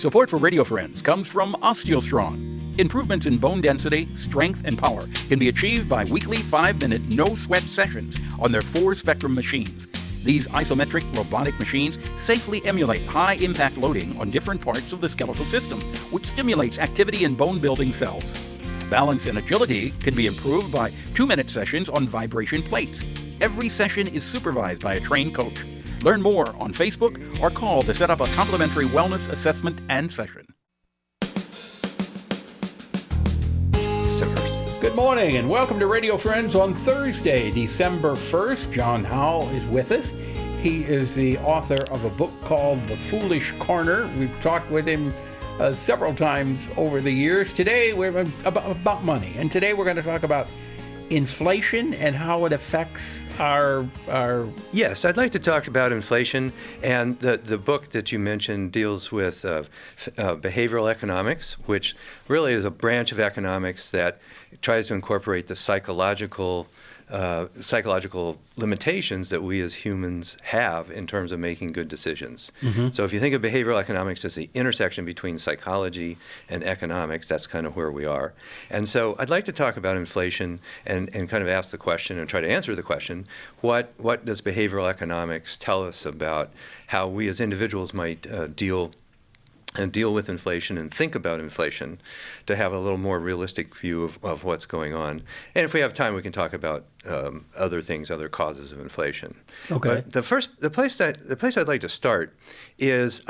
Support for Radio Friends comes from OsteoStrong. Improvements in bone density, strength, and power can be achieved by weekly 5-minute no-sweat sessions on their 4-spectrum machines. These isometric robotic machines safely emulate high-impact loading on different parts of the skeletal system, which stimulates activity in bone-building cells. Balance and agility can be improved by 2-minute sessions on vibration plates. Every session is supervised by a trained coach. Learn more on Facebook or call to set up a complimentary wellness assessment and session. Good morning and welcome to Radio Friends on Thursday, December 1st. John Howe is with us. He is the author of a book called The Foolish Corner. We've talked with him several times over the years. Today we're about money, and today we're going to talk about inflation and how it affects our... Yes, I'd like to talk about inflation, and the book that you mentioned deals with behavioral economics, which really is a branch of economics that tries to incorporate the psychological limitations that we as humans have in terms of making good decisions. Mm-hmm. So if you think of behavioral economics as the intersection between psychology and economics, that's kind of where we are. And so I'd like to talk about inflation and kind of ask the question and try to answer the question, what does behavioral economics tell us about how we as individuals might deal with inflation and think about inflation to have a little more realistic view of what's going on. And if we have time, we can talk about other things, other causes of inflation. Okay. But the place I'd like to start is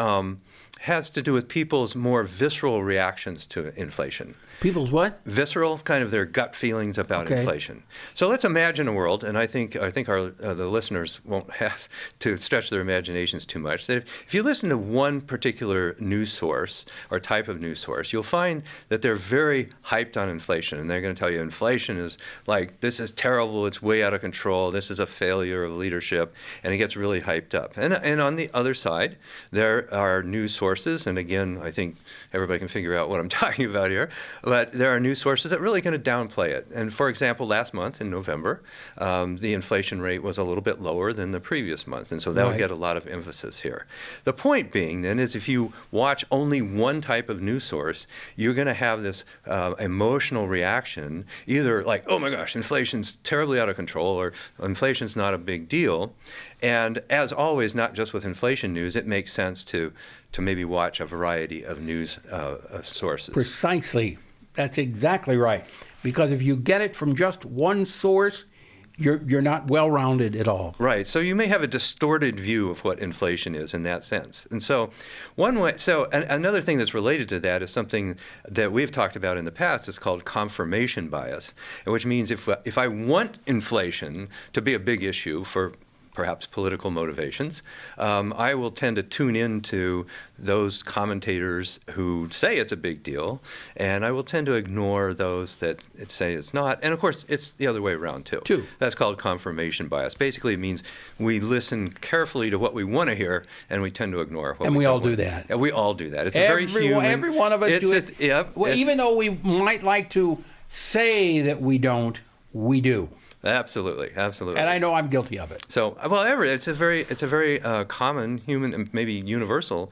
has to do with people's more visceral reactions to inflation. People's what? Visceral, kind of their gut feelings about inflation. So let's imagine a world, and I think our the listeners won't have to stretch their imaginations too much, that if you listen to one particular news source or type of news source, you'll find that they're very hyped on inflation, and they're going to tell you inflation is like, this is terrible, it's way out of control, this is a failure of leadership, and it gets really hyped up. And on the other side, there are news sources, and again, I think everybody can figure out what I'm talking about here, but there are news sources that are really going to downplay it. And for example, last month in November, the inflation rate was a little bit lower than the previous month, and so that would get a lot of emphasis here. The point being then is if you watch only one type of news source, you're going to have this emotional reaction, either like, oh my gosh, inflation's terribly out of control, or inflation's not a big deal. And as always, not just with inflation news, it makes sense to maybe watch a variety of news sources. Precisely. That's exactly right. Because if you get it from just one source, you're not well-rounded at all. Right. So you may have a distorted view of what inflation is in that sense. And so another thing that's related to that is something that we've talked about in the past. It's called confirmation bias, which means if I want inflation to be a big issue for perhaps political motivations, I will tend to tune into those commentators who say it's a big deal, and I will tend to ignore those that say it's not. And of course, it's the other way around too. That's called confirmation bias. Basically, it means we listen carefully to what we want to hear, and we tend to ignore what we don't. And we all do that. And we all do that. It's very human. Every one of us do it. Even though we might like to say that we don't, we do. Absolutely. And I know I'm guilty of it. So, it's a very common human and maybe universal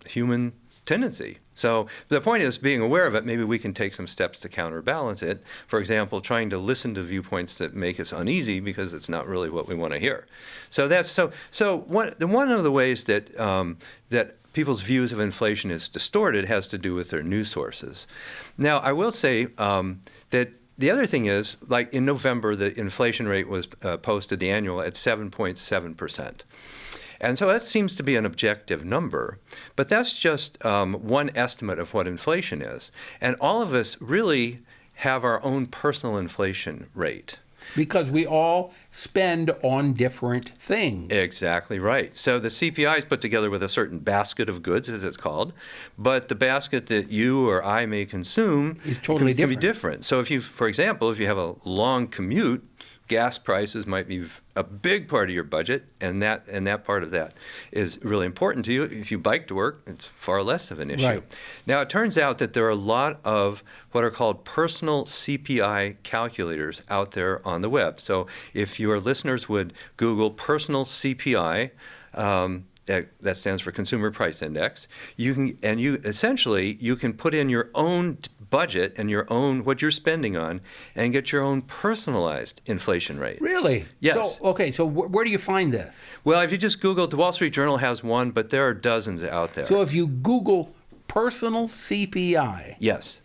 human tendency. So the point is, being aware of it, maybe we can take some steps to counterbalance it. For example, trying to listen to viewpoints that make us uneasy because it's not really what we want to hear. So one of the ways that people's views of inflation is distorted has to do with their news sources. Now, I will say that the other thing is, like in November, the inflation rate was posted, the annual, at 7.7%. And so that seems to be an objective number, but that's just one estimate of what inflation is. And all of us really have our own personal inflation rate. Because we all spend on different things. Exactly right. So the CPI is put together with a certain basket of goods, as it's called, but the basket that you or I may consume is totally can be different. So for example, if you have a long commute, gas prices might be a big part of your budget, and that part of that is really important to you. If you bike to work, it's far less of an issue. Right. Now, it turns out that there are a lot of what are called personal CPI calculators out there on the web. So if your listeners would Google personal CPI, that stands for Consumer Price Index. You can put in your own budget and your own what you're spending on, and get your own personalized inflation rate. Really? Yes. So where do you find this? Well, if you just Google, the Wall Street Journal has one, but there are dozens out there. So if you Google personal CPI, yes,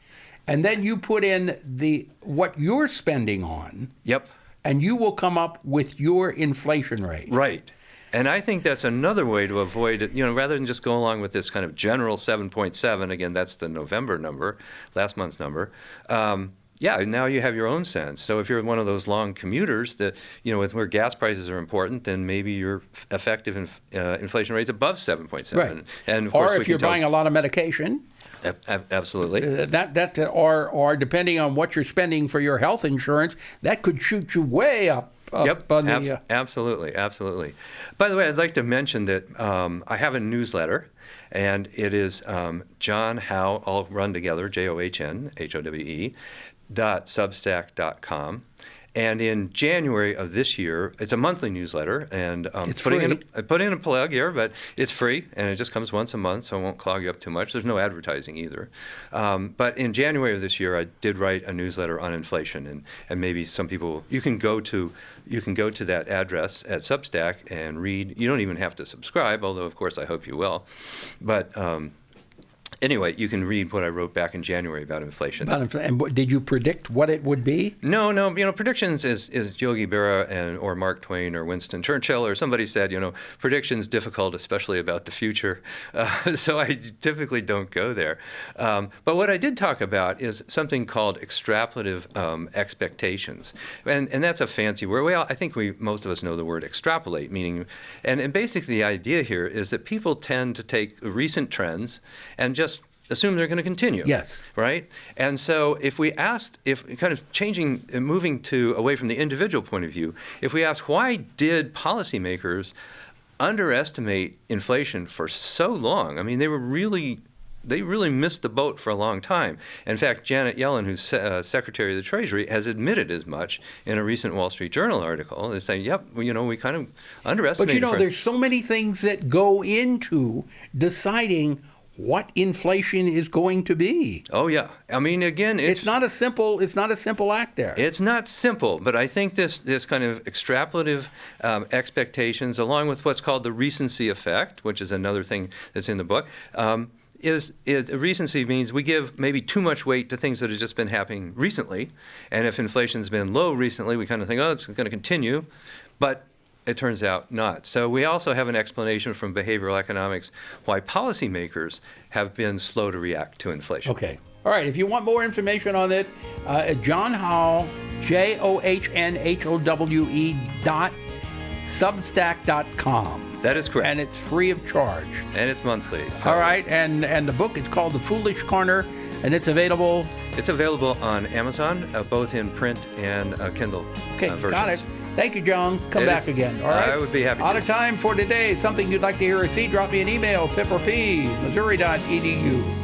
and then you put in what you're spending on, yep, and you will come up with your inflation rate. Right. And I think that's another way to avoid it, rather than just go along with this kind of general 7.7. Again, that's the November number, last month's number. Now you have your own sense. So if you're one of those long commuters that, with where gas prices are important, then maybe your effective inflation rate's above 7.7. Right. And of course, or if you're buying a lot of medication. Absolutely. Or depending on what you're spending for your health insurance, that could shoot you way up. Yep, absolutely. By the way, I'd like to mention that I have a newsletter, and it is John Howe, all run together, JOHN, HOWE.substack.com. And in January of this year, it's a monthly newsletter, and I put in a plug here, but it's free, and it just comes once a month, so it won't clog you up too much. There's no advertising either. But in January of this year, I did write a newsletter on inflation, and maybe some people you can go to that address at Substack and read. You don't even have to subscribe, although of course I hope you will. But anyway, you can read what I wrote back in January about inflation. And did you predict what it would be? No. Predictions is Yogi Berra or Mark Twain or Winston Churchill or somebody said, predictions difficult, especially about the future. So I typically don't go there. But what I did talk about is something called extrapolative expectations, and that's a fancy word. Well, I think most of us know the word extrapolate, meaning, and basically the idea here is that people tend to take recent trends and just assume they're going to continue. Yes. Right? And so if kind of moving away from the individual point of view, if we ask why did policymakers underestimate inflation for so long? I mean, they really missed the boat for a long time. In fact, Janet Yellen, who's Secretary of the Treasury, has admitted as much in a recent Wall Street Journal article. They're saying, yep, we kind of underestimated. But there's so many things that go into deciding what inflation is going to be. Oh yeah, I mean, again, it's not a simple act there. It's not simple, but I think this kind of extrapolative expectations, along with what's called the recency effect, which is another thing that's in the book, recency means we give maybe too much weight to things that have just been happening recently, and if inflation's been low recently, we kind of think, oh, it's going to continue, but it turns out not. So we also have an explanation from behavioral economics why policymakers have been slow to react to inflation. Okay. All right. If you want more information on it, John Howe, JOHNHOWE.substack.com. That is correct. And it's free of charge. And it's monthly. So. All right. And the book is called The Foolish Corner, and it's available? It's available on Amazon, both in print and Kindle versions. Got it. Thank you, John. Come back again. All right. I would be happy to. Out of time for today. Something you'd like to hear or see, drop me an email, pip or p, missouri.edu.